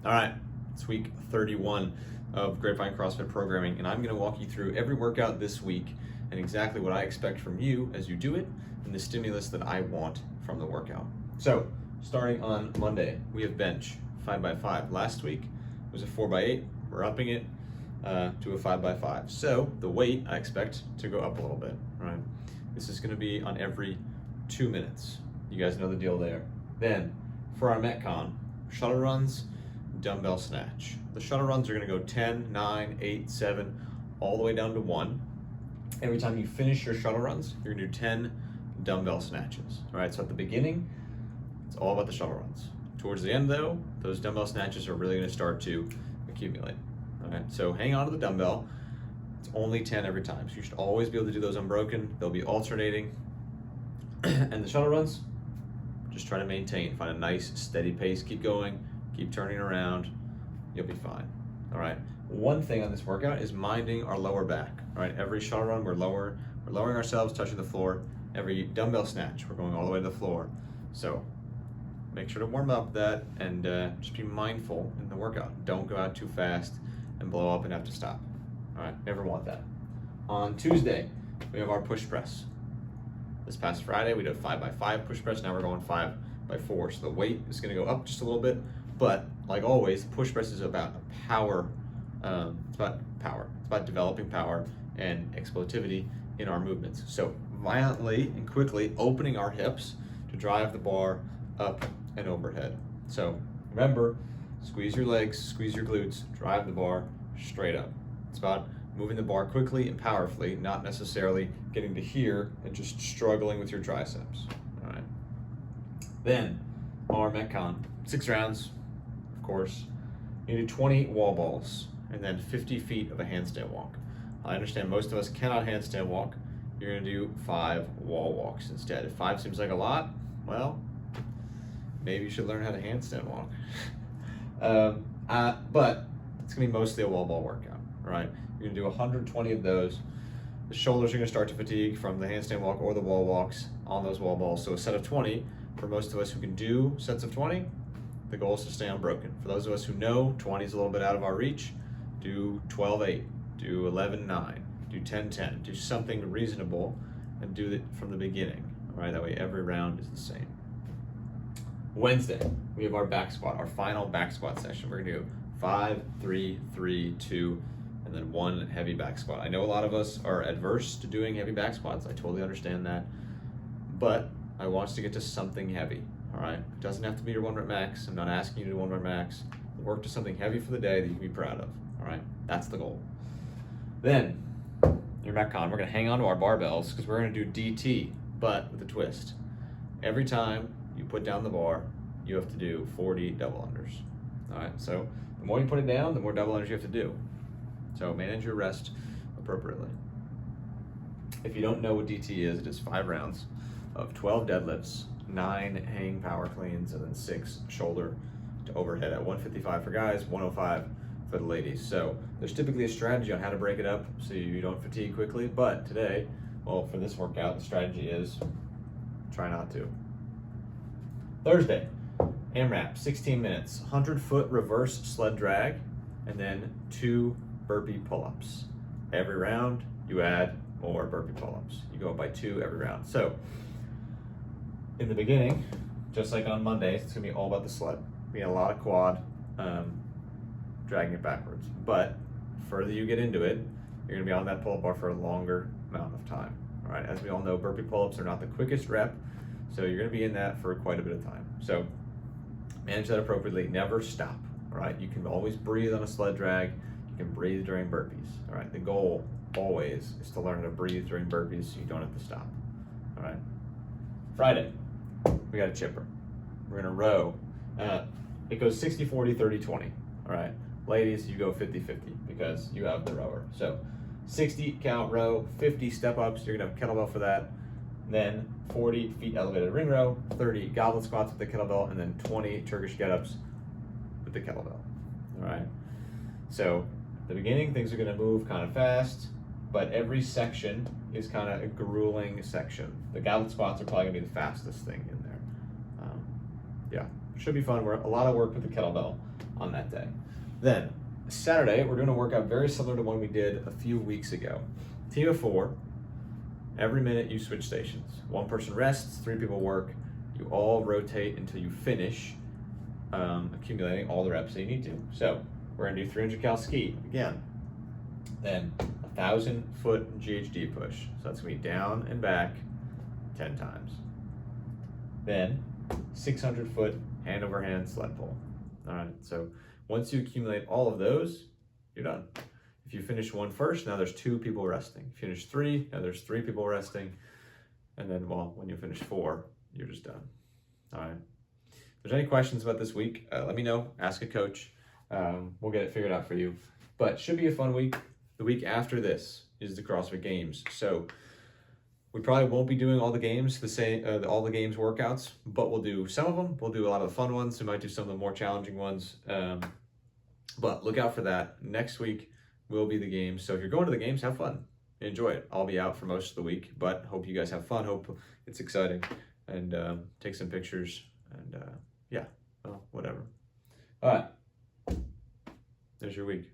All right, it's week 31 of Grapevine CrossFit programming, and I'm going to walk you through every workout this week and exactly what I expect from you as you do it and the stimulus that I want from the workout. So, starting on Monday, we have bench 5x5. Last week was a 4x8. We're upping it to a 5x5. So, the weight I expect to go up a little bit, right? This is going to be on every 2 minutes. You guys know the deal there. Then, for our Metcon, shuttle runs, dumbbell snatch. The shuttle runs are going to go 10, 9, 8, 7, all the way down to 1. Every time you finish your shuttle runs, you're going to do 10 dumbbell snatches. All right, so at the beginning, it's all about the shuttle runs. Towards the end, though, those dumbbell snatches are really going to start to accumulate. All right, so hang on to the dumbbell. It's only 10 every time, so you should always be able to do those unbroken. They'll be alternating. And the shuttle runs, just try to maintain. Find a nice, steady pace. Keep going. Keep turning around, you'll be fine. All right. One thing on this workout is minding our lower back. All right. Every shuttle run, we're lowering ourselves, touching the floor. Every dumbbell snatch, we're going all the way to the floor. So make sure to warm up that and just be mindful in the workout. Don't go out too fast and blow up and have to stop. All right. Never want that. On Tuesday, we have our push press. This past Friday, we did a 5x5 push press. Now we're going 5x4. So the weight is going to go up just a little bit. But like always, push press is about power. It's about power. It's about developing power and explosivity in our movements. So violently and quickly opening our hips to drive the bar up and overhead. So remember, squeeze your legs, squeeze your glutes, drive the bar straight up. It's about moving the bar quickly and powerfully, not necessarily getting to here and just struggling with your triceps. All right. Then our Metcon, 6 rounds. Of course, you do 20 wall balls and then 50 feet of a handstand walk. I understand most of us cannot handstand walk. You're going to do 5 wall walks instead. If 5 seems like a lot, well, maybe you should learn how to handstand walk. But it's going to be mostly a wall ball workout, all right? You're going to do 120 of those. The shoulders are going to start to fatigue from the handstand walk or the wall walks on those wall balls. So a set of 20, for most of us who can do sets of 20, the goal is to stay unbroken. For those of us who know 20 is a little bit out of our reach, do 12-8, do 11-9, do 10-10, do something reasonable and do it from the beginning. All right, that way every round is the same. Wednesday, we have our back squat, our final back squat session. We're gonna do 5, 3, 3, 2, and then 1 heavy back squat. I know a lot of us are adverse to doing heavy back squats. I totally understand that, but I want us to get to something heavy. All right, it doesn't have to be your 1 rep max. I'm not asking you to do 1 rep max. Work to something heavy for the day that you can be proud of. All right, that's the goal. Then your Metcon, we're gonna hang on to our barbells because we're gonna do DT, but with a twist. Every time you put down the bar, you have to do 40 double unders. All right, so the more you put it down, the more double unders you have to do. So manage your rest appropriately. If you don't know what DT is, it is 5 rounds of 12 deadlifts, 9 hang power cleans, and then 6 shoulder to overhead at 155 for guys, 105 for the ladies. So there's typically a strategy on how to break it up so you don't fatigue quickly, but today, well, for this workout, the strategy is try not to. Thursday, Amrap, 16 minutes, 100-foot reverse sled drag, and then 2 burpee pull-ups. Every round, you add more burpee pull-ups. You go up by 2 every round. So in the beginning, just like on Monday, it's gonna be all about the sled. Being a lot of quad, dragging it backwards. But the further you get into it, you're gonna be on that pull-up bar for a longer amount of time. All right, as we all know, burpee pull-ups are not the quickest rep, so you're gonna be in that for quite a bit of time. So manage that appropriately, never stop, all right? You can always breathe on a sled drag, you can breathe during burpees, all right? The goal always is to learn how to breathe during burpees so you don't have to stop, all right? Friday, we got a chipper. We're gonna row. It goes 60-40, 30-20, all right? Ladies, you go 50-50 because you have the rower. So 60 count row, 50 step ups, you're gonna have a kettlebell for that. Then 40 feet elevated ring row, 30 goblet squats with the kettlebell, and then 20 Turkish get-ups with the kettlebell, all right? So at the beginning, things are gonna move kind of fast, but every section is kind of a grueling section. The goblet squats are probably gonna be the fastest thing in there. Yeah, should be fun. A lot of work with the kettlebell. on that day. Then Saturday, we're doing a workout very similar to one we did a few weeks ago. Team of 4, every minute you switch stations. One person rests, 3 people work. You all rotate until you finish accumulating all the reps that you need to. So we're gonna do 300 cal ski again. Then 1,000 foot GHD push. So that's gonna be down and back 10 times. Then 600 foot hand over hand sled pull. All right, so once you accumulate all of those, you're done. If you finish 1 first, now there's 2 people resting. If you finish 3, now there's 3 people resting. And then, well, when you finish 4, you're just done. All right. If there's any questions about this week, let me know. Ask a coach. We'll get it figured out for you. But should be a fun week. The week after this is the CrossFit Games. So we probably won't be doing all the games, all the games workouts, but we'll do some of them. We'll do a lot of the fun ones. We might do some of the more challenging ones. But look out for that. Next week will be the games. So if you're going to the games, have fun. Enjoy it. I'll be out for most of the week, but hope you guys have fun. Hope it's exciting, and take some pictures, and yeah, well, whatever. All right. There's your week.